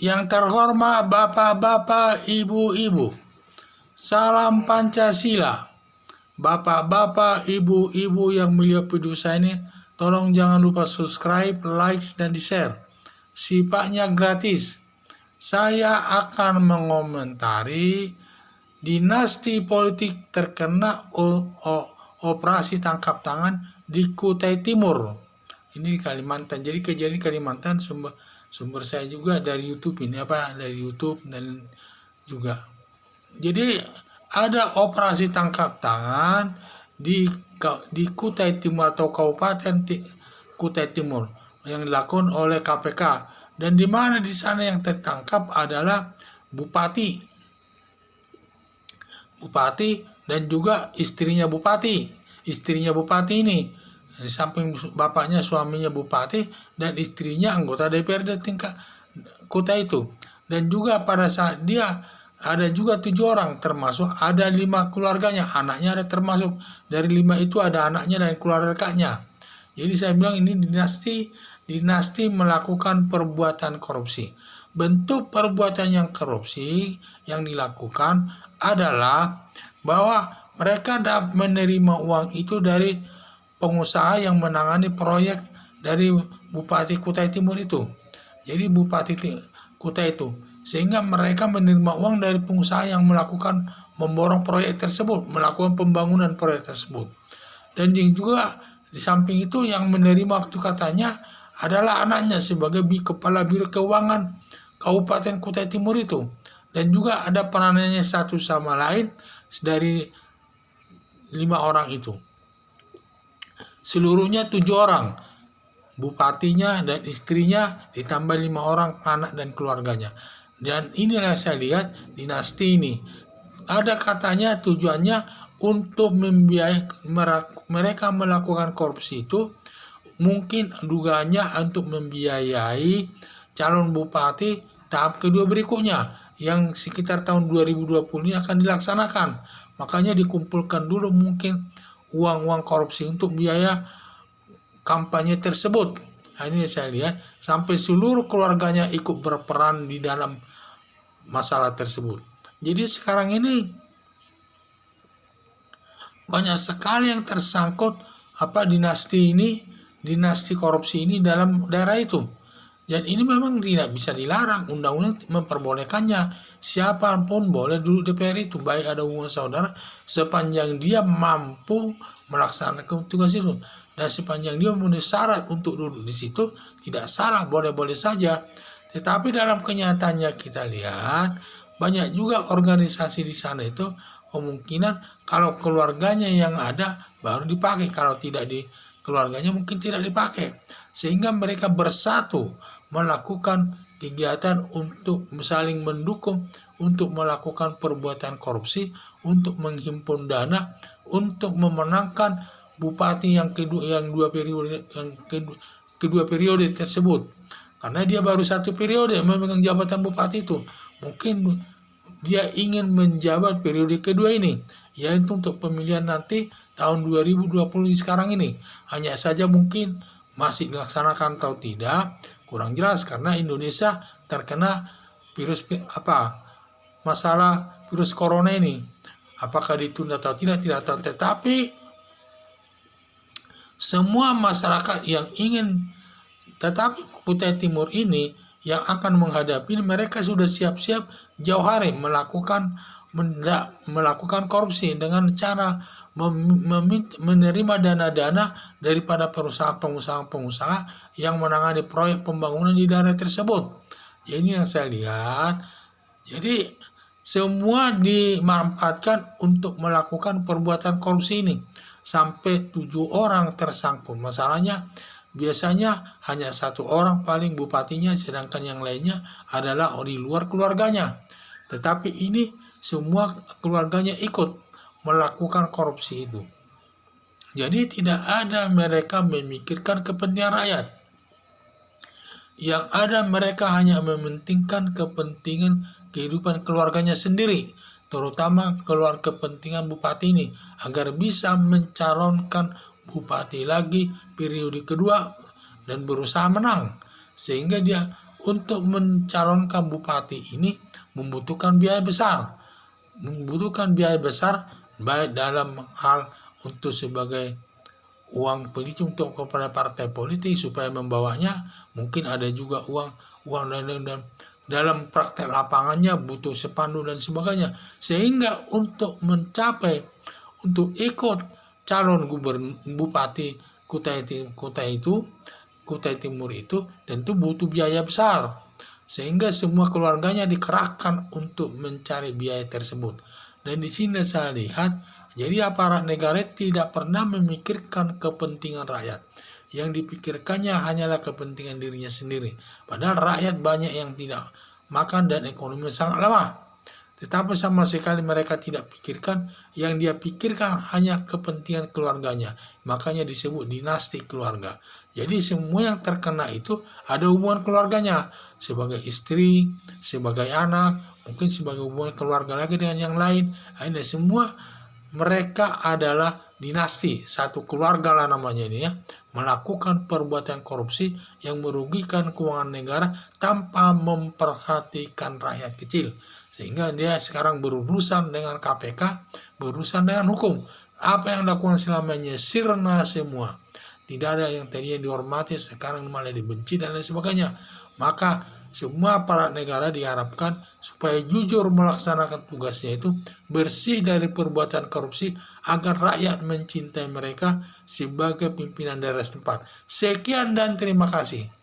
Yang terhormat bapak-bapak, ibu-ibu, salam Pancasila. Bapak-bapak, ibu-ibu yang melihat video saya ini, tolong jangan lupa subscribe, like, dan di-share. Sifatnya gratis. Saya akan mengomentari dinasti politik terkena operasi tangkap tangan di Kutai Timur. Ini di Kalimantan. Jadi kejadian Kalimantan sumber saya juga dari YouTube ini dari YouTube dan juga. Jadi ada operasi tangkap tangan di Kutai Timur atau Kabupaten Kutai Timur yang dilakukan oleh KPK, dan di mana di sana yang tertangkap adalah bupati dan juga istrinya bupati. Istrinya bupati ini di samping bapaknya, suaminya bupati, dan istrinya anggota DPRD tingkat kota itu. Dan juga pada saat dia ada juga 7 orang, termasuk ada 5 keluarganya, anaknya ada termasuk. Dari 5 itu ada anaknya dan keluarganya. Jadi saya bilang ini dinasti melakukan perbuatan korupsi. Bentuk perbuatan yang korupsi yang dilakukan adalah bahwa mereka dapat menerima uang itu dari pengusaha yang menangani proyek dari Bupati Kutai Timur itu. Jadi Bupati Kutai itu, sehingga mereka menerima uang dari pengusaha yang melakukan memborong proyek tersebut, melakukan pembangunan proyek tersebut. Dan juga di samping itu yang menerima waktu katanya adalah anaknya sebagai kepala biro keuangan Kabupaten Kutai Timur itu. Dan juga ada peranannya satu sama lain dari 5 orang itu. Seluruhnya 7 orang, bupatinya dan istrinya ditambah 5 orang anak dan keluarganya. Dan inilah saya lihat dinasti ini. Ada katanya tujuannya untuk membiayai mereka melakukan korupsi itu, mungkin dugaannya untuk membiayai calon bupati tahap kedua berikutnya yang sekitar tahun 2020 ini akan dilaksanakan. Makanya dikumpulkan dulu mungkin uang-uang korupsi untuk biaya kampanye tersebut. Nah, ini saya lihat sampai seluruh keluarganya ikut berperan di dalam masalah tersebut. Jadi sekarang ini banyak sekali yang tersangkut dinasti korupsi ini dalam daerah itu. Dan ini memang tidak bisa dilarang, undang-undang memperbolehkannya. Siapapun boleh duduk DPR itu, baik ada hubungan saudara, sepanjang dia mampu melaksanakan tugas itu. Dan sepanjang dia memenuhi syarat untuk duduk di situ, tidak salah, boleh-boleh saja. Tetapi dalam kenyataannya kita lihat, banyak juga organisasi di sana itu kemungkinan kalau keluarganya yang ada baru dipakai, kalau tidak di keluarganya mungkin tidak dipakai. Sehingga mereka bersatu melakukan kegiatan untuk saling mendukung untuk melakukan perbuatan korupsi, untuk menghimpun dana, untuk memenangkan bupati yang kedua periode tersebut. Karena dia baru 1 periode memegang jabatan bupati itu. Mungkin dia ingin menjabat periode kedua ini, yaitu untuk pemilihan nanti tahun 2020 sekarang ini. Hanya saja mungkin masih dilaksanakan atau tidak, kurang jelas karena Indonesia terkena masalah virus corona ini. Apakah ditunda atau tidak tahu. Tetapi semua masyarakat yang ingin Kutai Timur ini yang akan menghadapi, mereka sudah siap-siap jauh hari melakukan korupsi dengan cara menerima dana-dana daripada pengusaha yang menangani proyek pembangunan di daerah tersebut. Ini yang saya lihat. Jadi semua dimanfaatkan untuk melakukan perbuatan korupsi ini. Sampai 7 orang tersangkut. Masalahnya biasanya hanya 1 orang paling bupatinya, sedangkan yang lainnya adalah di luar keluarganya. Tetapi ini semua keluarganya ikut melakukan korupsi itu. Jadi tidak ada mereka memikirkan kepentingan rakyat. Yang ada mereka hanya mementingkan kepentingan kehidupan keluarganya sendiri, terutama kepentingan bupati ini, agar bisa mencalonkan bupati lagi periode kedua dan berusaha menang. Sehingga dia untuk mencalonkan bupati ini membutuhkan biaya besar. Baik dalam hal untuk sebagai uang politik untuk kepada partai politik supaya membawanya, mungkin ada juga uang dan dalam praktek lapangannya butuh spanduk dan sebagainya, sehingga untuk ikut calon bupati Kutai Timur itu tentu butuh biaya besar, sehingga semua keluarganya dikerahkan untuk mencari biaya tersebut. Dan di sini saya lihat, jadi aparat negara tidak pernah memikirkan kepentingan rakyat. Yang dipikirkannya hanyalah kepentingan dirinya sendiri. Padahal rakyat banyak yang tidak makan dan ekonomi sangat lemah. Tetapi sama sekali mereka tidak pikirkan, yang dia pikirkan hanya kepentingan keluarganya. Makanya disebut dinasti keluarga. Jadi semua yang terkena itu ada hubungan keluarganya. Sebagai istri, sebagai anak, mungkin sebagai hubungan keluarga lagi dengan yang lain. Ini semua mereka adalah dinasti, satu keluarga lah namanya ini ya, melakukan perbuatan korupsi yang merugikan keuangan negara tanpa memperhatikan rakyat kecil. Sehingga dia sekarang berurusan dengan KPK, berurusan dengan hukum. Apa yang dilakukan selamanya sirna semua. Tidak ada yang tadinya dihormati, sekarang malah dibenci dan lain sebagainya. Maka semua aparat negara diharapkan supaya jujur melaksanakan tugasnya itu, bersih dari perbuatan korupsi, agar rakyat mencintai mereka sebagai pimpinan daerah setempat. Sekian dan terima kasih.